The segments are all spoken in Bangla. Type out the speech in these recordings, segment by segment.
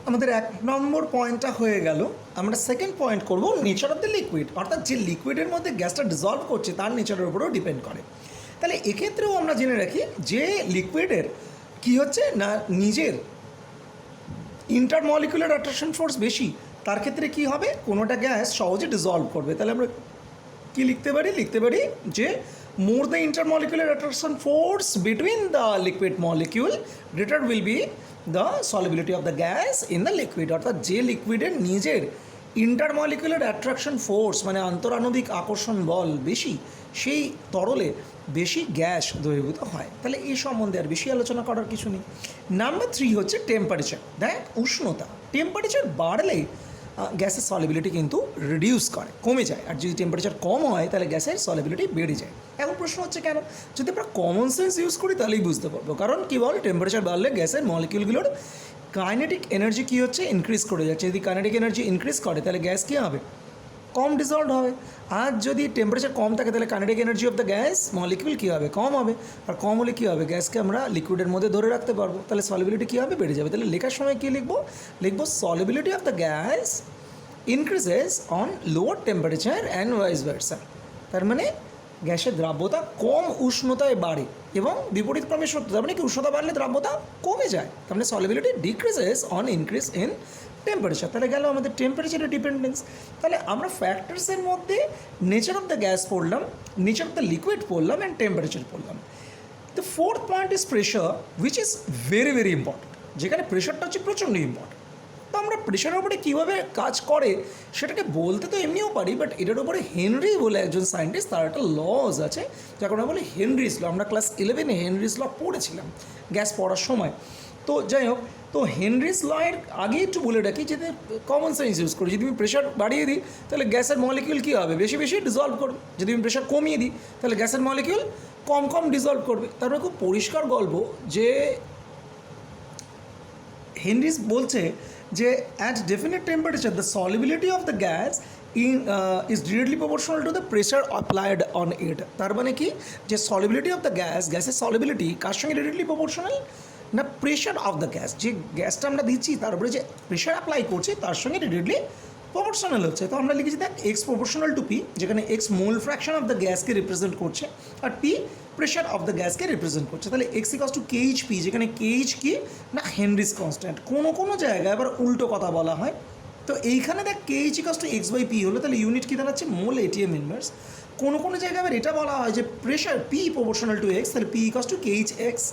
আমাদের 1 নম্বর পয়েন্টটা হয়ে গেল। আমরা সেকেন্ড পয়েন্ট করব নেচার অফ দ্য লিকুইড, অর্থাৎ যে লিকুইডের মধ্যে গ্যাসটা ডিজলভ করছে তার নেচারের উপরেও ডিপেন্ড করে। তাহলে এক্ষেত্রেও আমরা জেনে রাখি যে লিকুইডের কী হচ্ছে না নিজের ইন্টারমলিকুলার অ্যাট্রাকশন ফোর্স বেশি, তার ক্ষেত্রে কি হবে, কোনোটা গ্যাস সহজে ডিজলভ করবে। তাহলে আমরা কি লিখতে পারি যে more the intermolecular attraction force between the liquid molecule, greater will be the solubility of the gas in the liquid। অর্থাৎ যে লিকুইডের নিজের ইন্টারমলিকুলার অ্যাট্রাকশন ফোর্স মানে আন্তরাণবিক আকর্ষণ বল বেশি, সেই তরলে বেশি গ্যাস দ্রবীভূত হয়। তাহলে এই সম্বন্ধে আর বেশি আলোচনা করার কিছু নেই। নাম্বার 3 হচ্ছে টেম্পারেচার। দেখ, উষ্ণতা, টেম্পারেচার বাড়লে গ্যাসের সলিবিলিটি কিন্তু রিডিউস করে, কমে যায়। আর যদি টেম্পারেচার কম হয় তাহলে গ্যাসের সলিবিলিটি বেড়ে যায়। এখন প্রশ্ন হচ্ছে কেন? যদি আমরা কমন সেন্স ইউজ করি তাহলেই বুঝতে পারবো। কারণ কী বল, টেম্পারেচার বাড়লে গ্যাসের মলিকিউলগুলোর কাইনেটিক এনার্জি কী হচ্ছে, ইনক্রিজ করে যাচ্ছে। যদি কাইনেটিক এনার্জি ইনক্রিজ করে তাহলে গ্যাস কী হবে, কম ডিজলভ হবে। আর যদি টেম্পারেচার কম থাকে তাহলে kinetic energy of the gas molecule কী হবে, কম হবে। আর কম হলে কী হবে, গ্যাসকে আমরা লিকুইডের মধ্যে ধরে রাখতে পারবো। তাহলে সলিবিলিটি কী হবে, বেড়ে যাবে। তাহলে লেখার সময় কী লিখবো solubility of the gas increases on lower temperature and vice versa. তার মানে গ্যাসের দ্রাব্যতা কম উষ্ণতায় বাড়ে এবং বিপরীত ক্রমে সত্য। তার মানে কি, উষ্ণতা বাড়লে দ্রাব্যতা কমে যায়। তার মানে solubility decreases on increase in temperature. তাহলে গেল আমাদের টেম্পারেচারের ডিপেন্ডেন্স। তাহলে আমরা ফ্যাক্টরসের মধ্যে নেচার অফ দ্য গ্যাস পড়লাম, নেচার অফ দ্য লিকুইড পড়লাম অ্যান্ড টেম্পারেচার পড়লাম। The fourth point is pressure, which is very very important, যেখানে প্রেশারটা হচ্ছে প্রচণ্ড ইম্পর্টেন্ট। তো আমরা প্রেশারের উপরে কীভাবে কাজ করে সেটাকে বলতে তো এমনিও পারি, বাট এটার উপরে হেনরি বলে একজন সায়েন্টিস্ট, তার একটা লজ আছে যাকে আমরা বলি হেনরিস ল। আমরা ক্লাস 11-এ হেনরিস ল পড়েছিলাম গ্যাস পড়ার সময়। তো যাই হোক, তো হেনরিস ল এর আগে একটু বলে রাখি যে কমন সেন্স ইউজ করি। যদি আমি প্রেশার বাড়িয়ে দিই তাহলে গ্যাসের মলিকিউল কী হবে, বেশি বেশি ডিজলভ করবে। যদি আমি প্রেশার কমিয়ে দিই তাহলে গ্যাসের মলিকিউল কম কম ডিজলভ করবে। তারপরে খুব পরিষ্কার গল্প যে হেনরিস বলছে যে at definite temperature the solubility of the gas is directly proportional to the pressure applied on it. তার মানে কি, যে সলিবিলিটি অফ দ্য গ্যাসের সলিবিলিটি কার সঙ্গে ডিরেক্টলি প্রপোর্শনাল না, প্রেশার অফ দ্য গ্যাস, যে গ্যাসটা আমরা দিচ্ছি তার উপরে যে প্রেশার অ্যাপ্লাই করছে তার সঙ্গে ডিরেক্টলি প্রপোর্শনাল হচ্ছে। তো আমরা লিখেছি দেখ এক্স প্রপোর্শনাল টু পি, যেখানে X mole fraction of the গ্যাসকে রিপ্রেজেন্ট করছে আর পি প্রেশার অফ দ্য গ্যাসকে রিপ্রেজেন্ট করছে। তাহলে X equals to K H P, যেখানে কেইচ কি না, হেনরিস কনস্ট্যান্ট। কোনো জায়গায় আবার উল্টো কথা বলা হয়। তো এইখানে দেখ K H equals to X by P হলো, তাহলে ইউনিট কী দাঁড়াচ্ছে, মোল এটিএম ইনভার্স। কোনো জায়গায় আবার এটা বলা হয় যে pressure P proportional to X, তাহলে P equals to K H X.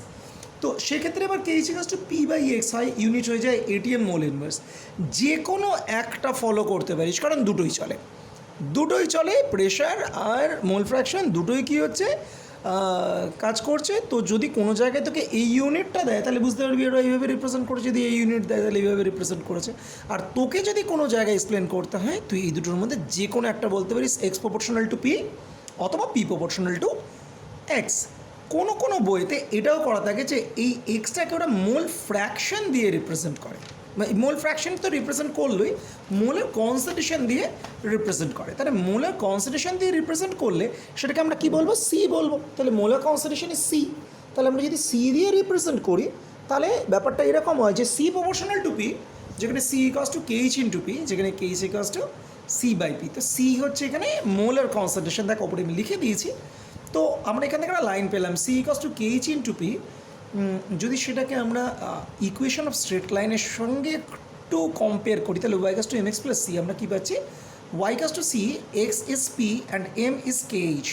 তো সেক্ষেত্রে আবার K H equals to P by X হয়, ইউনিট হয়ে যায় এটিএম মোল ইনভার্স। যে কোনো একটা ফলো করতে পারিস, কারণ দুটোই চলে, প্রেশার আর মোল ফ্র্যাকশন দুটোই কী হচ্ছে, কাজ করছে। তো যদি কোনো জায়গায় তোকে এই ইউনিটটা দেয় তাহলে বুঝতে পারবি এরা এইভাবে রিপ্রেজেন্ট করেছে, যদি এই ইউনিট দেয় তাহলে এইভাবে রিপ্রেজেন্ট করেছে। আর তোকে যদি কোনো জায়গায় এক্সপ্লেন করতে হয় তুই এই দুটোর মধ্যে যে কোনো একটা বলতে পারিস, এক্স প্রপোর্শনাল টু পি অথবা পি প্রপোর্শনাল টু এক্স। কোনো বইতে এটাও করা থাকে যে এই এক্সটাকে ওরা মোল ফ্র্যাকশন দিয়ে রিপ্রেজেন্ট করে। মোল ফ্র্যাকশন তো রিপ্রেজেন্ট করলেই, মোলের কনসেন্ট্রেশন দিয়ে রিপ্রেজেন্ট করে। তাহলে মোলের কনসেন্ট্রেশন দিয়ে রিপ্রেজেন্ট করলে সেটাকে আমরা কী বলবো, সি বলবো। তাহলে মোলের কনসেন্ট্রেশন ইজ সি। তাহলে আমরা যদি সি দিয়ে রিপ্রেজেন্ট করি তাহলে ব্যাপারটা এরকম হয় যে সি প্রপোর্শনাল টু পি, যেখানে C equals to K H into P, যেখানে K H equals to C by P. তো সি হচ্ছে এখানে মোলের কনসেন্ট্রেশন, দেখ ওপরে আমি লিখে দিয়েছি। তো আমরা এখান থেকে একটা লাইন পেলাম, C equals to K H into P. যদি সেটাকে আমরা ইকুয়েশন অফ স্ট্রেট লাইনের সঙ্গে একটু কম্পেয়ার করি তাহলে Y equals to M X plus C, আমরা কী পাচ্ছি, Y equals to C, X is P and M is K H.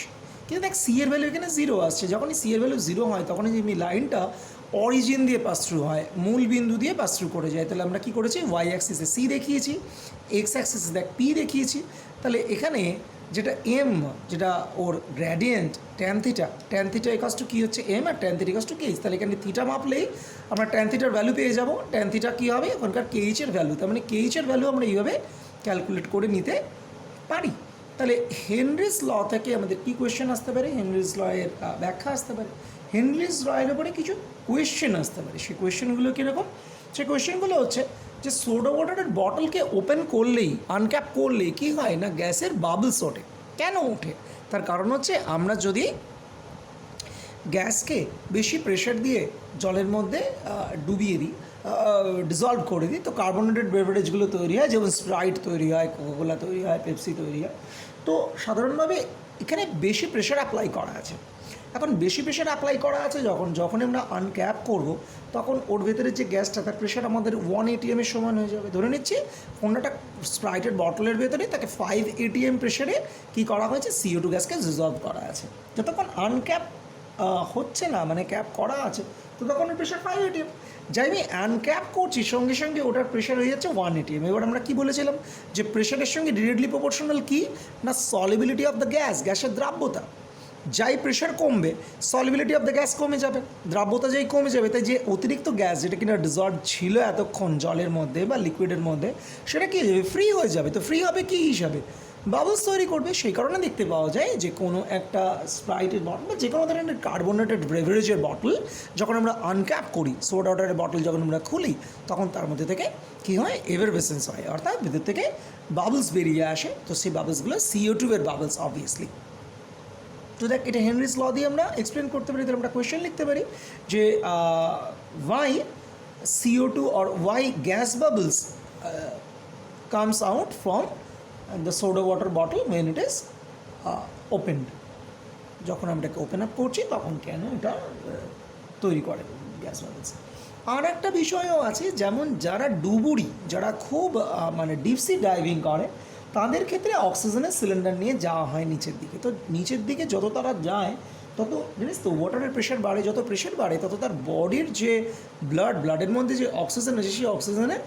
কিন্তু দেখ সি এর ভ্যালু এখানে 0 আসছে। যখনই সি এর ভ্যালু 0 হয় তখনই যে লাইনটা অরিজিন দিয়ে পাস থ্রু হয়, মূল বিন্দু দিয়ে পাস থ্রু করে যায়। তাহলে আমরা কী করেছি, ওয়াই অ্যাক্সিসে সি দেখিয়েছি, এক্স অ্যাক্সিসে দেখ পি দেখিয়েছি। তাহলে এখানে যেটা এম, যেটা ওর gradient tan theta equals to কী হচ্ছে এম, আর tan theta equals to K H. তাহলে এখানে থিটা মাপলেই আমরা ট্যান থিটার ভ্যালু পেয়ে যাবো। ট্যান থিটা কী হবে, ওখানকার কেইচের ভ্যালু। তার মানে কেইচের ভ্যালু আমরা এইভাবে ক্যালকুলেট করে নিতে পারি। তাহলে হেনরিস ল থেকে আমাদের কী কোয়েশ্চেন আসতে পারে, হেনরিস ল এর ব্যাখ্যা আসতে পারে, হেনরিস ল এর উপরে কিছু কোয়েশ্চেন আসতে পারে। সেই কোয়েশ্চেনগুলো কীরকম, সেই কোয়েশ্চেনগুলো হচ্ছে যে সোডা ওয়াটারের বটলকে ওপেন করলেই, আনক্যাপ করলেই কী হয় না, গ্যাসের বাবলস ওঠে। কেন ওঠে, তার কারণ হচ্ছে আমরা যদি গ্যাসকে বেশি প্রেশার দিয়ে জলের মধ্যে ডুবিয়ে দিই ডিজলভ করে দিই তো কার্বোনেটেড বেভারেজগুলো তৈরি হয়, যেমন স্প্রাইট তৈরি হয়, কোকাকোলা তৈরি হয়, পেপসি তৈরি হয়। তো সাধারণভাবে এখানে বেশি প্রেশার অ্যাপ্লাই করা আছে। এখন বেশি প্রেশার অ্যাপ্লাই করা আছে যখন আমরা আনক্যাপ করব, তখন ওর ভেতরে যে গ্যাসটা তার প্রেশার আমাদের 1 ATM এর সমান হয়ে যাবে। ধরে নিচ্ছি কোনো একটা স্প্রাইটের বটলের ভেতরে তাকে 5 ATM প্রেশারে কী করা হয়েছে, CO2 গ্যাসকে ডিজলভ করা আছে। যতক্ষণ আনক্যাপ হচ্ছে না, মানে ক্যাপ করা আছে, তো তখন ওর প্রেশার 5 ATM। যাই আমি আনক্যাপ করছি সঙ্গে সঙ্গে ওটার প্রেশার হয়ে যাচ্ছে 1 ATM। এবার আমরা কি বলেছিলাম যে প্রেশারের সঙ্গে ডিরেক্টলি প্রপোর্শনাল কি না, সলিবিলিটি অফ দ্য গ্যাস, গ্যাসের দ্রাব্যতা। যাই প্রেশার কমবে সলিবিলিটি অফ দ্য গ্যাস কমে যাবে, দ্রাব্যতা যেই কমে যাবে, তাই যে অতিরিক্ত গ্যাস যেটা কিনা ডিজলভ ছিল এতক্ষণ জলের মধ্যে বা লিকুইডের মধ্যে, সেটা কী হয়ে যাবে, ফ্রি হয়ে যাবে। তো ফ্রি হবে কী হিসাবে, বাবলস তৈরি করবে। সেই কারণে দেখতে পাওয়া যায় যে কোনো একটা স্প্রাইটের বটল বা যে কোনো ধরনের কার্বোনেটেড বেভারেজের বটল যখন আমরা আনক্যাপ করি, সোডা ওয়াটারের বটল যখন আমরা খুলি, তখন তার মধ্যে থেকে কী হয়, এভারভেসেন্স হয়, অর্থাৎ ভিতর থেকে বাবলস বেরিয়ে আসে। তো সেই বাবলসগুলো CO2 এর বাবলস অবভিয়াসলি। তো দেখ, এটা হেনরিস ল দিয়ে আমরা এক্সপ্লেন করতে পারি। তাহলে আমরা কোয়েশ্চেন লিখতে পারি যে Y CO2 or why gas bubbles comes out from the soda water bottle when it is opened। যখন আমরা এটাকে ওপেন আপ করছি তখন কেন এটা তৈরি করে গ্যাস বাবলস। আর একটা বিষয়ও আছে, যেমন যারা ডুবুরি, যারা খুব মানে ডিপসি ডাইভিং করে, তাদের ক্ষেত্রে অক্সিজেনের সিলিন্ডার নিয়ে যাওয়া হয় নিচের দিকে। তো নিচের দিকে যত তারা যায় তত জানিস তো ওয়াটারের প্রেশার বাড়ে, যত প্রেশার বাড়ে তত তার বডির যে ব্লাডের মধ্যে যে অক্সিজেন আছে সেই অক্সিজেনের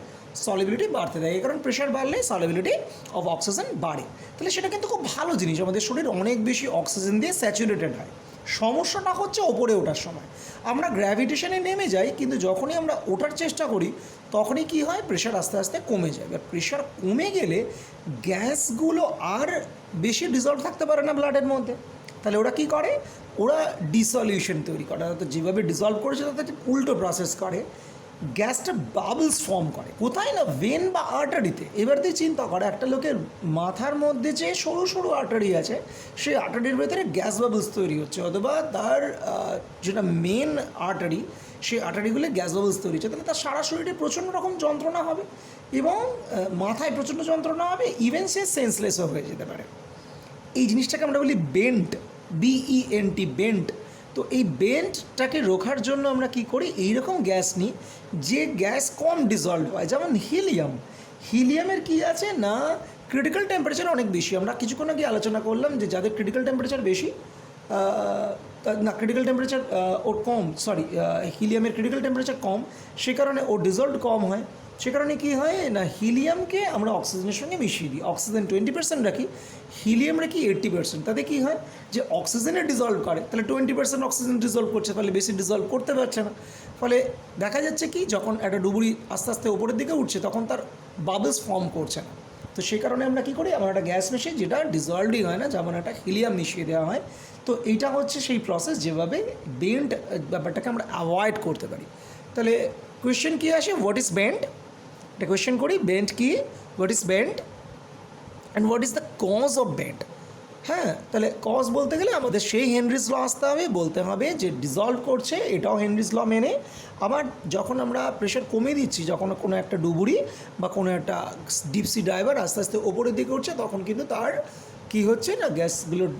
সলিবিলিটি বাড়তে দেয়। এই কারণ প্রেশার বাড়লে সলিবিলিটি অফ অক্সিজেন বাড়ে। তাহলে সেটা কিন্তু খুব ভালো জিনিস, আমাদের শরীর অনেক বেশি অক্সিজেন দিয়ে স্যাচুরেটেড হয়। সমস্যাটা হচ্ছে ওপরে ওঠার সময় আমরা গ্র্যাভিটেশনে নেমে যাই, কিন্তু যখনই আমরা ওঠার চেষ্টা করি তখনই কী হয়, প্রেশার আস্তে আস্তে কমে যায়। এবার প্রেশার কমে গেলে গ্যাসগুলো আর বেশি ডিজলভ থাকতে পারে না ব্লাডের মধ্যে। তাহলে ওরা কী করে, ওরা ডিসলিউশন তৈরি করে, অর্থাৎ যেভাবে ডিজলভ করেছে তাতে উল্টো প্রসেস করে, গ্যাসটা বাবলস ফর্ম করে। কোথায় না, ভেন বা আর্টারিতে। এবার তুই চিন্তা করে, একটা লোকের মাথার মধ্যে যে সরু সরু আর্টারি আছে, সেই আর্টারির ভেতরে গ্যাস বাবলস তৈরি হচ্ছে, অথবা তার যেটা মেন আর্টারি, সেই আর্টারিগুলো গ্যাস বাবলস তৈরি হচ্ছে। তাহলে তার সারা শরীরে প্রচণ্ড রকম যন্ত্রণা হবে এবং মাথায় প্রচণ্ড যন্ত্রণা হবে, ইভেন সে সেন্সলেসও হয়ে যেতে পারে। এই জিনিসটাকে আমরা বলি বেন্ট, BENT, বেন্ট। তো এই বেন্টটাকে রোখার জন্য আমরা কি করি, এইরকম গ্যাস নিই যে গ্যাস কম ডিজলভ হয়, যেমন হিলিয়াম। হিলিয়ামের কি আছে না, ক্রিটিক্যাল টেম্পারেচার অনেক বেশি। আমরা কিছুক্ষণ আগে আলোচনা করলাম যে যাদের ক্রিটিক্যাল টেম্পারেচার বেশি, না ক্রিটিক্যাল টেম্পারেচার ওর কম, সরি, হিলিয়ামের ক্রিটিক্যাল টেম্পারেচার কম, সে কারণে ওর ডিজলভ কম হয়। সে কারণে কী হয় না, হিলিয়ামকে আমরা অক্সিজেনের সঙ্গে মিশিয়ে দিই, অক্সিজেন 20% রাখি, হিলিয়াম রাখি 80%। তাতে কী হয় যে অক্সিজেনে ডিজলভ করে, তাহলে 20% অক্সিজেন ডিজলভ করছে, ফলে বেশি ডিজলভ করতে পারছে না। ফলে দেখা যাচ্ছে কি, যখন একটা ডুবুরি আস্তে আস্তে উপরের দিকে উঠছে তখন তার বাবলস ফর্ম করছে না। তো সেই কারণে আমরা কী করি, আমরা একটা গ্যাস মিশিয়ে, যেটা ডিজলভই হয় না, যেমন একটা হিলিয়াম মিশিয়ে দেওয়া হয়। তো এইটা হচ্ছে সেই প্রসেস যেভাবে বেন্ট ব্যাপারটাকে আমরা অ্যাভয়েড করতে পারি। তাহলে কোয়েশ্চেন কী আসে, হোয়াট ইজ বেন্ট, একটা কোয়েশ্চেন করি, বেন্ট কি, what is bent and what is the cause of bent. হ্যাঁ, তাহলে কজ বলতে গেলে আমাদের সেই হেনরিস ল আসতে হবে, বলতে হবে যে ডিজলভ করছে, এটাও হেনরিস ল মেনে। আবার যখন আমরা প্রেশার কমিয়ে দিচ্ছি, যখন কোনো একটা ডুবুরি বা কোনো একটা ডিপসি ডাইভার আস্তে আস্তে ওপরের দিকে উঠছে, তখন কিন্তু তার কী হচ্ছে না, গ্যাসগুলোর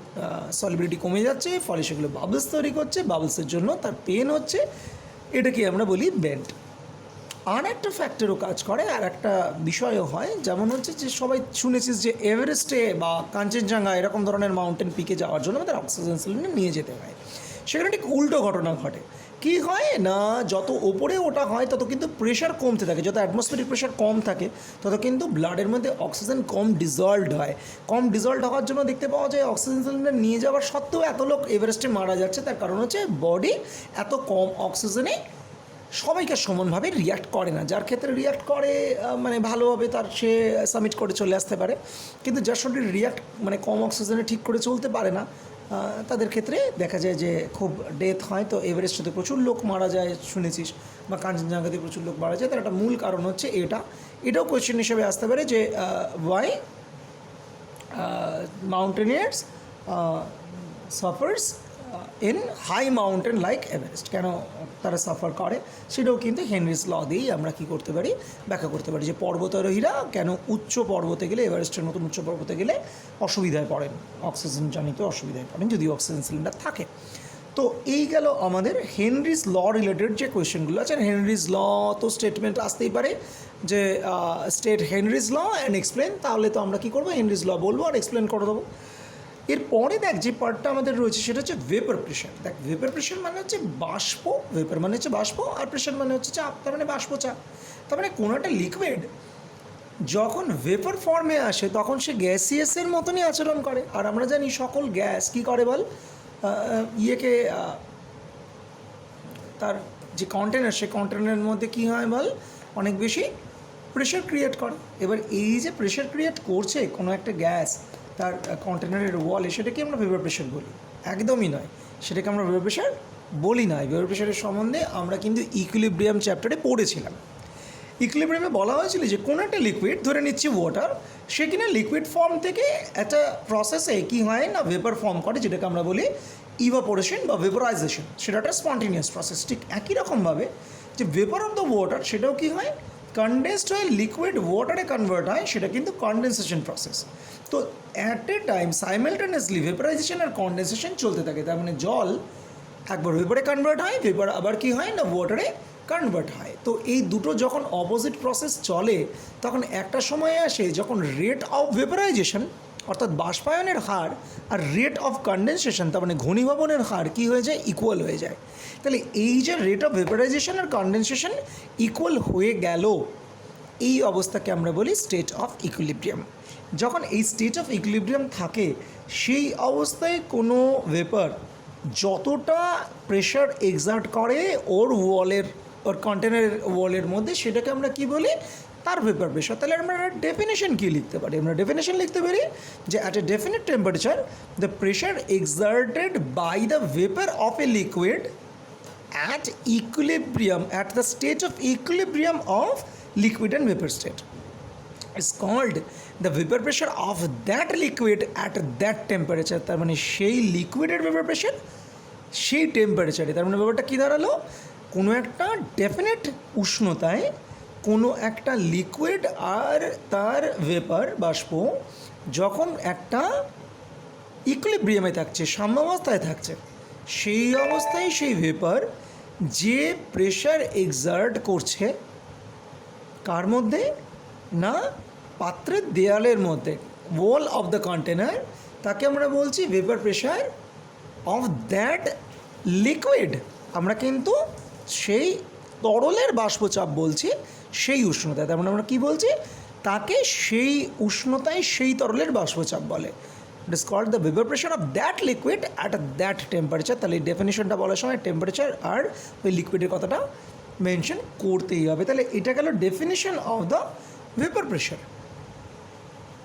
সলিবিলিটি কমে যাচ্ছে, ফলে সেগুলো বাবলস তৈরি করছে, বাবলসের জন্য তার পেন হচ্ছে, এটাকে আমরা বলি বেন্ট। আর একটা ফ্যাক্টরও কাজ করে, আর একটা বিষয়ও হয়, যেমন হচ্ছে যে সবাই শুনেছিস যে এভারেস্টে বা কাঞ্চনজঙ্ঘা এরকম ধরনের মাউন্টেন পিকে যাওয়ার জন্য আমাদের অক্সিজেন সিলিন্ডার নিয়ে যেতে হয়। সেখানে ঠিক উল্টো ঘটনা ঘটে। কী হয় না, যত ওপরে ওটা হয় তত কিন্তু প্রেশার কমতে থাকে, যত অ্যাটমসফিয়ারিক প্রেশার কম থাকে তত কিন্তু ব্লাডের মধ্যে অক্সিজেন কম ডিজলভড হয়। কম ডিজলভ হওয়ার জন্য দেখতে পাওয়া যায় অক্সিজেন সিলিন্ডার নিয়ে যাওয়ার সত্ত্বেও এত লোক এভারেস্টে মারা যাচ্ছে। তার কারণ হচ্ছে বডি এত কম অক্সিজেনে সবাইকে সমানভাবে রিয়াক্ট করে না। যার ক্ষেত্রে রিয়াক্ট করে মানে ভালোভাবে, তার সে সাবমিট করে চলে আসতে পারে, কিন্তু যার শরীর রিয়াক্ট মানে কম অক্সিজেনে ঠিক করে চলতে পারে না, তাদের ক্ষেত্রে দেখা যায় যে খুব ডেথ হয়। তো এভারেস্টে প্রচুর লোক মারা যায় শুনেছিস, বা কাঞ্চনজঙ্ঘাতে প্রচুর লোক মারা যায়। তার একটা মূল কারণ হচ্ছে এটাও কোয়েশ্চেন হিসেবে আসতে পারে যে why mountaineers suffers in high mountain like Everest. কেন তারা সাফার করে সেটাও কিন্তু হেনরিস ল দিয়েই আমরা কী করতে পারি, ব্যাখ্যা করতে পারি যে পর্বতারোহীরা কেন উচ্চ পর্বতে গেলে, এভারেস্টের মতন উচ্চ পর্বতে গেলে অসুবিধায় পড়েন, অক্সিজেন জনিত অসুবিধায় পড়েন যদিও অক্সিজেন সিলিন্ডার থাকে। তো এই গেল আমাদের হেনরিস ল রিলেটেড যে কোয়েশ্চেনগুলো আছে। হেনরিস ল তো স্টেটমেন্ট আসতেই পারে যে state Henry's law and explain, তাহলে তো আমরা কী করবো, হেনরিস ল বলবো আর এক্সপ্লেন করে দেবো। এরপরে দেখ যে পার্টটা আমাদের রয়েছে সেটা হচ্ছে ভেপার প্রেশার। দেখ ভেপার প্রেশার মানে হচ্ছে বাষ্প, ভেপার মানে হচ্ছে বাষ্প, আর প্রেশার মানে হচ্ছে চাপ, তার মানে বাষ্প চাপ। তার মানে কোনো একটা লিকুইড যখন ভেপার ফর্মে আসে তখন সে গ্যাসিয়াসের মতনই আচরণ করে। আর আমরা জানি সকল গ্যাস কী করে বল, ইয়েকে তার যে কন্টেনার, সে কন্টেনারের মধ্যে কী হয় বল, অনেক বেশি প্রেশার ক্রিয়েট করে। এবার এই যে প্রেশার ক্রিয়েট করছে কোনো একটা গ্যাস তার কন্টেনারের ওয়ালে, সেটাকে আমরা ভেপার প্রেশার বলি? একদমই নয়, সেটাকে আমরা ভেপার প্রেশার বলি না। ভেপার প্রেশারের সম্বন্ধে আমরা কিন্তু ইকুইলিব্রিয়াম চ্যাপ্টারে পড়েছিলাম। ইকুইলিব্রিয়ামে বলা হয়েছিল যে কোনো একটা লিকুইড, ধরে নিচ্ছি ওয়াটার, সে কিনা লিকুইড ফর্ম থেকে একটা প্রসেসে কী হয় না ভেপার ফর্ম করে, যেটাকে আমরা বলি ইভাপোরেশন বা ভেপোরাইজেশন। সেটা একটা স্পন্টেনিয়াস প্রসেস। ঠিক একই রকমভাবে যে ভেপার অফ দ্য ওয়াটার সেটাও কী হয়, কনডেন্সড হয়ে লিকুইড ওয়াটারে কনভার্ট হয়, সেটা কিন্তু কনডেনসেশন প্রসেস। তো at a time simultaneously vaporisation আর কনডেনসেশন চলতে থাকে। তার মানে জল একবার ভেপারে কনভার্ট হয়, ভেপার আবার কী হয় না ওয়াটারে কনভার্ট হয়। তো এই দুটো যখন অপোজিট প্রসেস চলে তখন একটা সময় আসে যখন রেট অফ ভেপারাইজেশন অর্থাৎ বাষ্পায়নের হার আর রেট অফ কনডেনসেশন তার মানে ঘনীভবনের হার কী হয়ে যায়, ইকুয়াল হয়ে যায়। তাহলে এই যে রেট অফ ভেপারাইজেশন আর কনডেনসেশন ইকুয়াল হয়ে গেল, এই অবস্থাকে আমরা বলি স্টেট অফ ইকুইলিব্রিয়াম। যখন এই স্টেট অফ ইকুইলিব্রিয়াম থাকে সেই অবস্থায় কোনো ভেপার যতটা প্রেশার এক্সার্ট করে ওর ওয়ালের, ওর কন্টেনারের ওয়ালের মধ্যে, সেটাকে আমরা কি বলি, তার ভেপার প্রেশার। তাহলে আমরা ডেফিনেশন কী লিখতে পারি, আমরা ডেফিনেশন লিখতে পারি যে at a definite temperature the pressure exerted by the vapour of a liquid at equilibrium, at the state of equilibrium of liquid and vapor state is called the vapor pressure of that liquid at that temperature। তার মানে সেই লিকুইডের ভেপার প্রেশার সেই টেম্পারেচারে। তার মানে ব্যাপারটা কী দাঁড়ালো, কোনো একটা ডেফিনেট উষ্ণতায় কোনো একটা লিকুইড আর তার ভেপার বাষ্প যখন একটা ইকুইলিব্রিয়ামে থাকছে, সাম্যাবস্থায় থাকছে, সেই অবস্থায় সেই ভেপার যে প্রেশার এক্সার্ট করছে কার মধ্যে না, পাত্রের দেয়ালের মধ্যে, ওয়াল অফ দ্য কন্টেনার, তাকে আমরা বলছি vapour pressure of that liquid. আমরা কিন্তু সেই তরলের বাষ্পচাপ বলছি, সেই উষ্ণতায়। তার মানে আমরা কী বলছি, তাকে সেই উষ্ণতায় সেই তরলের বাষ্পচাপ বলে। It is called the vapour pressure of that liquid at that temperature. তাহলে এই ডেফিনেশনটা বলার সময় টেম্পারেচার আর ওই লিকুইডের কথাটা মেনশন করতেই হবে। তাহলে এটা গেল definition of the vapour pressure.